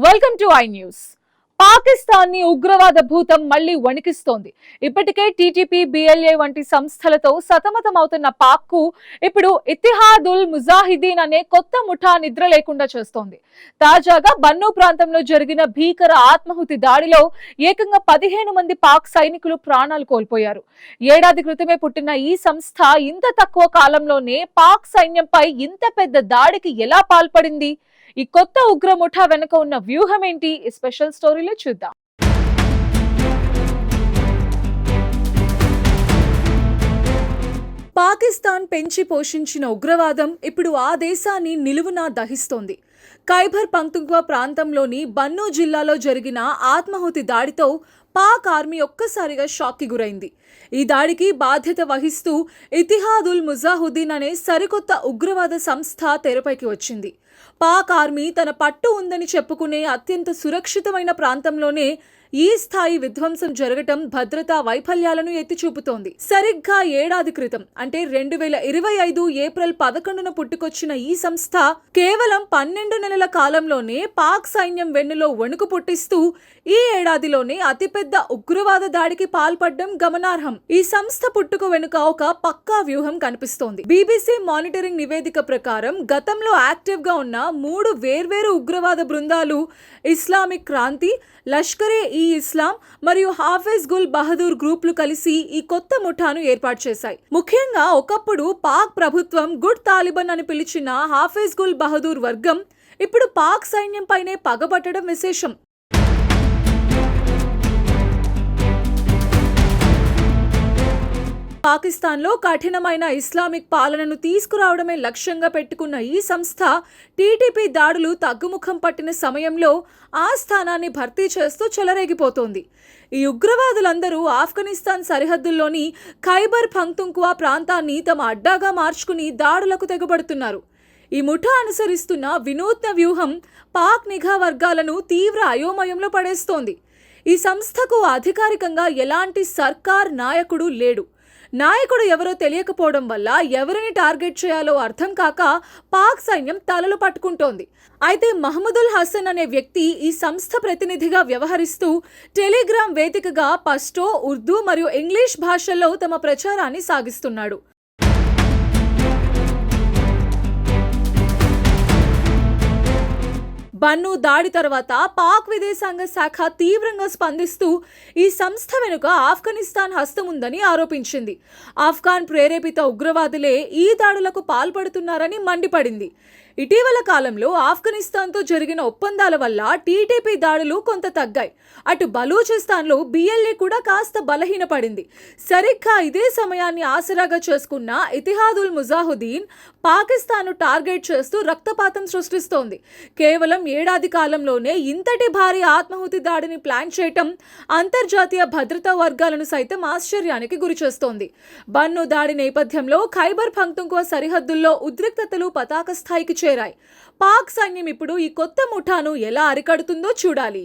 Welcome to I news. Pakistan ని ఉగ్రవాద భూతం మళ్లీ వణికిస్తోంది. ఇప్పటికే టీటీపీ, బిఎల్ఏ వంటి సంస్థలతో సతమతమవుతున్న పాక్ కు ఇప్పుడు ఇతిహాదుల్ ముజాహిదీన్ అనే కొత్త ముఠా నిద్ర లేకుండా చేస్తోంది. తాజాగా బన్నూ ప్రాంతంలో జరిగిన భీకర ఆత్మాహుతి దాడిలో ఏకంగా 15 మంది పాక్ సైనికులు ప్రాణాలు కోల్పోయారు. ఏడాది క్రితమే పుట్టిన ఈ సంస్థ ఇంత తక్కువ కాలంలోనే పాక్ సైన్యంపై ఇంత పెద్ద దాడికి ఎలా పాల్పడింది? ఈ కొత్త ఉగ్ర ముఠా వెనుక ఉన్న వ్యూహం ఏంటి? ఈ స్పెషల్ స్టోరీలో చూద్దాం. పాకిస్తాన్ పెంచి పోషించిన ఉగ్రవాదం ఇప్పుడు ఆ దేశాన్ని నిలువునా దహిస్తోంది. ఖైబర్ పఖ్తూన్ఖ్వా ప్రాంతంలోని బన్నూ జిల్లాలో జరిగిన ఆత్మాహుతి దాడితో పాక్ ఆర్మీ ఒక్కసారిగా షాక్కి గురైంది. ఈ దాడికి బాధ్యత వహిస్తూ ఇతిహాదుల్ ముజాహిదీన్ అనే సరికొత్త ఉగ్రవాద సంస్థ తెరపైకి వచ్చింది. పాక్ ఆర్మీ తన పట్టు ఉందని చెప్పుకునే అత్యంత సురక్షితమైన ప్రాంతంలోనే ఈ స్థాయి విధ్వంసం జరగటం భద్రతా వైఫల్యాలను ఎత్తిచూపుతోంది. సరిగ్గా ఏడాది క్రితం అంటే 2025 ఏప్రిల్ 11న పుట్టుకొచ్చిన ఈ సంస్థ కేవలం 12 నెలల కాలంలోనే పాక్ సైన్యం వెన్నులో వణుకు పుట్టిస్తూ ఈ ఏడాదిలోనే అతిపెద్ద ఉగ్రవాద దాడికి పాల్పడడం గమనార్హం. ఈ సంస్థ పుట్టుక వెనుక ఒక పక్కా వ్యూహం కనిపిస్తోంది. బీబీసీ మానిటరింగ్ నివేదిక ప్రకారం గతంలో యాక్టివ్ గా ఉన్న 3 వేర్వేరు ఉగ్రవాద బృందాలు ఇస్లామిక్ క్రాంతి, లష్కరే ఈ ఇస్లాం మరియు హాఫిజ్ గుల్ బహదూర్ గ్రూపులు కలిసి ఈ కొత్త ముఠాను ఏర్పాటు చేశాయి. ముఖ్యంగా ఒకప్పుడు పాక్ ప్రభుత్వం గుడ్ తాలిబాన్ అని పిలిచిన హాఫిజ్ గుల్ బహదూర్ వర్గం ఇప్పుడు పాక్ సైన్యం పైనే పగబట్టడం విశేషం. పాకిస్తాన్లో కఠినమైన ఇస్లామిక్ పాలనను తీసుకురావడమే లక్ష్యంగా పెట్టుకున్న ఈ సంస్థ టీటీపీ దాడులు తగ్గుముఖం పట్టిన సమయంలో ఆ స్థానాన్ని భర్తీ చేస్తూ చెలరేగిపోతోంది. ఈ ఉగ్రవాదులందరూ ఆఫ్ఘనిస్తాన్ సరిహద్దుల్లోని ఖైబర్ పఖ్తూన్ఖ్వా ప్రాంతాన్ని తమ అడ్డాగా మార్చుకుని దాడులకు తెగబడుతున్నారు. ఈ ముఠా అనుసరిస్తున్న వినూత్న వ్యూహం పాక్ నిఘా వర్గాలను తీవ్ర అయోమయంలో పడేస్తోంది. ఈ సంస్థకు అధికారికంగా ఎలాంటి సర్కార్ నాయకుడు లేడు. నాయకుడు ఎవరో తెలియకపోవడం వల్ల ఎవరిని టార్గెట్ చేయాలో అర్థం కాక పాక్ సైన్యం తలలు పట్టుకుంటోంది. అయితే మహ్మదుల్ హసన్ అనే వ్యక్తి ఈ సంస్థ ప్రతినిధిగా వ్యవహరిస్తూ టెలిగ్రామ్ వేదికగా పష్టో, ఉర్దూ మరియు ఇంగ్లీష్ భాషల్లో తమ ప్రచారాన్ని సాగిస్తున్నాడు. బన్నూ దాడి తర్వాత పాక్ విదేశాంగ శాఖ తీవ్రంగా స్పందిస్తూ ఈ సంస్థ వెనుక ఆఫ్ఘనిస్తాన్ హస్తం ఉందని ఆరోపించింది. ఆఫ్ఘాన్ ప్రేరేపిత ఉగ్రవాదులే ఈ దాడులకు పాల్పడుతున్నారని మండిపడింది. ఇటీవల కాలంలో ఆఫ్ఘనిస్తాన్తో జరిగిన ఒప్పందాల వల్ల టీటీపీ దాడులు కొంత తగ్గాయి. అటు బలూచిస్తాన్లో బిఎల్ఏ కూడా కాస్త బలహీనపడింది. సరిగ్గా ఇదే సమయాన్ని ఆసరాగా చేసుకున్న ఇతిహాదుల్ ముజాహిదీన్ పాకిస్తాన్ను టార్గెట్ చేస్తూ రక్తపాతం సృష్టిస్తోంది. కేవలం ఏడాది కాలంలోనే ఇంతటి భారీ ఆత్మాహుతి దాడిని ప్లాన్ చేయటం అంతర్జాతీయ భద్రతా వర్గాలను సైతం ఆశ్చర్యానికి గురిచేస్తోంది. బన్నూ దాడి నేపథ్యంలో ఖైబర్ పఖ్తూన్ఖ్వా సరిహద్దుల్లో ఉద్రిక్తతలు పతాక స్థాయికి చేరాయి. పాక్ సైన్యం ఇప్పుడు ఈ కొత్త ముఠాను ఎలా అరికడుతుందో చూడాలి.